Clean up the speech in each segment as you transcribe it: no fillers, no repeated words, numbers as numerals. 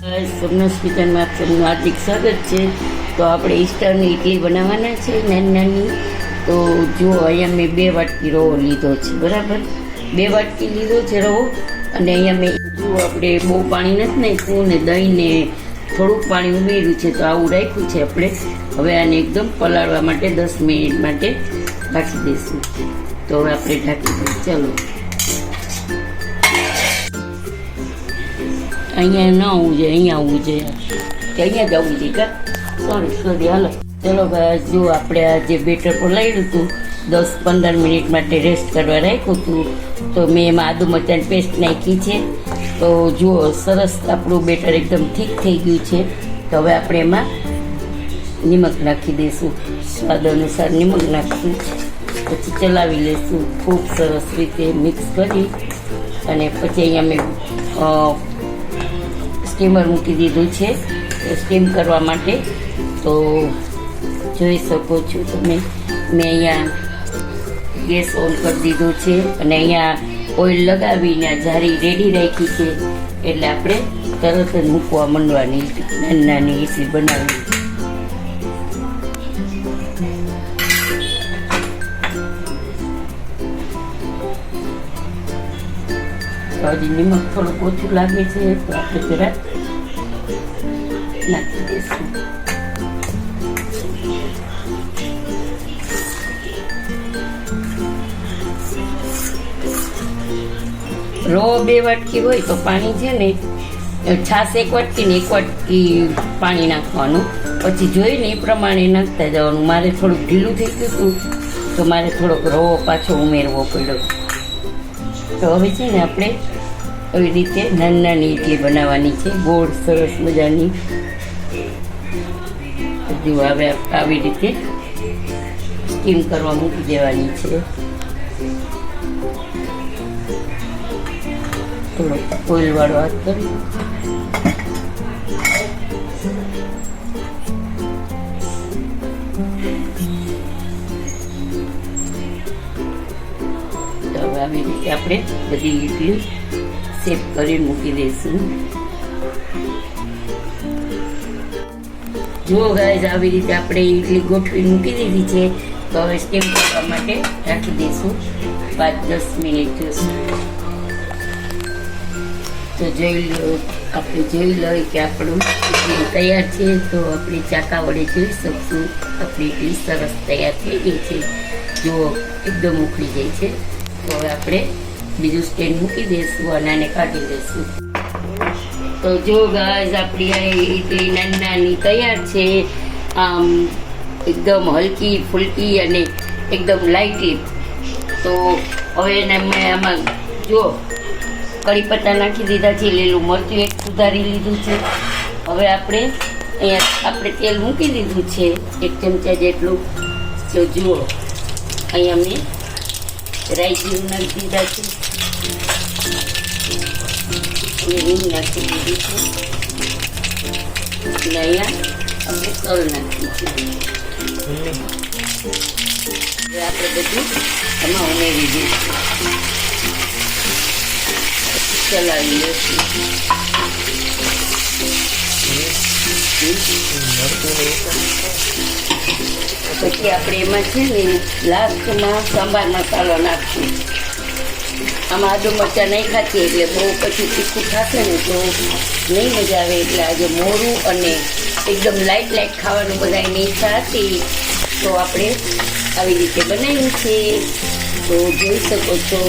સોમનાથ કિચનમાં આપ સૌનું હાર્દિક સ્વાગત છે। તો આપણે ઈસ્ટરની ઇડલી બનાવવાના છે નાની નાની। તો જો અહીંયા મેં 2 વાટકી રવો લીધો છે, બરાબર 2 વાટકી લીધો છે રવો। અને અહીંયા મેં જો આપણે બહુ પાણી નથી નાખ્યું ને દહીં ને થોડુંક પાણી ઉમેર્યું છે, તો આવું રાખ્યું છે આપણે। હવે આને એકદમ પલાળવા માટે 10 મિનિટ માટે રાખી દઈશું। તો હવે આપણે ઢાંકી દઈએ, ચાલો। અહીંયા ન આવવું જોઈએ, અહીંયા આવવું જોઈએ કે અહીંયા જ આવવું જોઈએ કા સોરી હાલો ચલો ભાઈ। જો આપણે આ જે બેટર પલાળ્યું હતું 10-15 મિનિટ માટે રેસ્ટ કરવા રાખ્યું હતું, તો મેં એમાં આદુ મરચાંની પેસ્ટ નાખી છે। તો જુઓ સરસ આપણું બેટર એકદમ ઠીક થઈ ગયું છે। તો હવે આપણે એમાં નિમક નાખી દઈશું, સ્વાદ અનુસાર નિમક નાખીશું, પછી ચલાવી લઈશું ખૂબ સરસ રીતે મિક્સ કરી। અને પછી અહીંયા મેં સ્ટીમર મૂકી દીધું છે સ્ટીમ કરવા માટે। તો જોઈ શકો છો તમે, મેં અહીંયા ગેસ ઓન કરી દીધો છે અને અહીંયા ઓઇલ લગાવીને આ જારી રેડી રાખી છે, એટલે આપણે તરત જ મૂકવા માંડવાની નાની નાની ઇડલી બનાવવી। હજી નિમક થોડુંક ઓછું લાગે છે, તો આપણે જરા નાખી દઈશું। રવો 2 વાટકી હોય તો પાણી છે ને, છાશ 1 વાટકી ને 1 વાટકી પાણી નાખવાનું, પછી જોઈને એ પ્રમાણે નાખતા જવાનું। મારે થોડુંક ઢીલું થઈ ગયું હતું, તો મારે થોડોક રવો પાછો ઉમેરવો પડ્યો। તો હવે છે ને આપણે આવી રીતે નાની નાની ઇડલી બનાવવાની છે, ગોળ સરસ મજાની। જો હવે આવી રીતે સ્ટીમ કરવા મૂકી દેવાની છે। થોડો ઓઇલવાળો હાથ કરી આવી રીતે આપણે બધી ઇડલી શેપ કરી મૂકી દઈશું। જુઓ ગાઈઝ, આવી રીતે આપણે ઇડલી ગોઠવી મૂકી દીધી છે। તો હવે સ્ટીમ કરવા માટે રાખી દઈશું 5-10 મિનિટ। તો આપણે જોઈ લઈએ કે આપણું ઇડલી તૈયાર છે। તો આપણે ચાકા વડે જોઈ શકશું આપણી ઇડલી સરસ તૈયાર થઈ ગઈ છે। જુઓ એકદમ ઉકળી જાય છે। તો હવે આપણે બીજું સ્ટેન્ડ મૂકી દઈશું અને આને કાઢી દઈશું। તો જો ગાઈઝ આપણી આ ઇડલી નાની નાની તૈયાર છે, આમ એકદમ હલકી ફુલકી અને એકદમ લાઇટલી। તો હવે એને મેં આમાં જો કઢી પત્તા નાખી દીધા છે, લીલું મરચું એક સુધારી લીધું છે। હવે આપણે તેલ મૂકી દીધું છે 1 ચમચા જેટલું। તો જુઓ અહીંયા મેં રાઈ જીરું નાખી દીધા છે અને હિંગ નાખી દીધી છે, અને અહીંયા આપણે તલ નાખી છે। હવે આપણે બધું એમાં ઉમેરી દઈશું, ચલાવી લઈશું। પછી આપણે એમાં છે ને લાસ્ટમાં સાંભાર મસાલો નાખશું। આમાં આદુ મરચાં નહીં ખાતી એટલે બહુ પછી તીખું થશે ને તો નહીં મજા આવે, એટલે આજે મોરું અને એકદમ લાઇટ ખાવાનું બધાની ઈચ્છા હતી, તો આપણે આવી રીતે બનાવ્યું છે। તો જોઈ શકો છો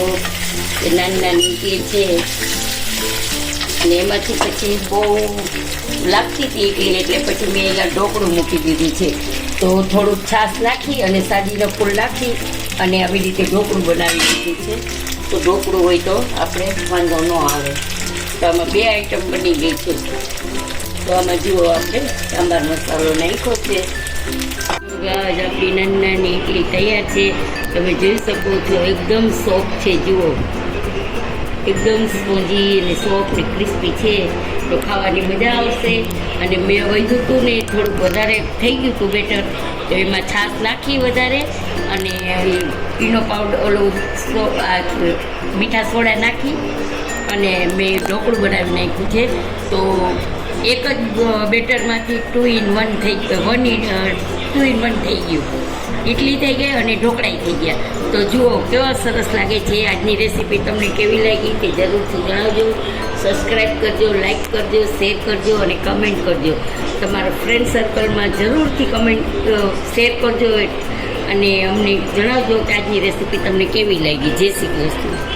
કે નાની નાની ઇડલી છે, અને એમાંથી પછી બહુ લાગતી હતી ઇડલી, એટલે પછી મેં એના ઢોકળું મૂકી દીધું છે। તો થોડુંક છાશ નાખી અને સાજીનો ફૂલ નાખી અને આવી રીતે ઢોકળું બનાવી દીધું છે। તો ઢોકળું હોય તો આપણે વાંધો ન આવે। તો આમાં 2 આઈટમ બની ગઈ છે। તો આમાં જુઓ આપણે સાંભાર મસાલો નાખ્યો છે। આપણી નાની નાની ઇડલી તૈયાર છે। તમે જોઈ શકો છો એકદમ સોફ્ટ છે, જુઓ એકદમ સ્પોન્જી અને સોફ્ટ અને ક્રિસ્પી છે। તો ખાવાની મજા આવશે। અને મેં વધ્યું હતું ને થોડુંક વધારે થઈ ગયું હતું બેટર, તો એમાં છાશ નાખી વધારે અને ઈનો પાવડર ઓલું મીઠા સોડા નાખી અને મેં ઢોકળું બનાવી નાખ્યું છે। તો એક જ બેટરમાંથી 2 in 1 થઈ 2 in 1 થઈ ગયું. ઇડલી થઈ ગઈ અને ઢોકળાઈ થઈ ગયા. તો જુઓ કેવા સરસ લાગે છે. આજની રેસીપી તમને કેવી લાગી તે જરૂરથી જણાવજો. સબસ્ક્રાઈબ કરજો, લાઈક કરજો, શેર કરજો અને કમેન્ટ કરજો. તમારા ફ્રેન્ડ સર્કલમાં જરૂરથી કમેન્ટ શેર કરજો અને અમને જણાવજો કે આજની રેસીપી તમને કેવી લાગી. જય શ્રી કૃષ્ણ.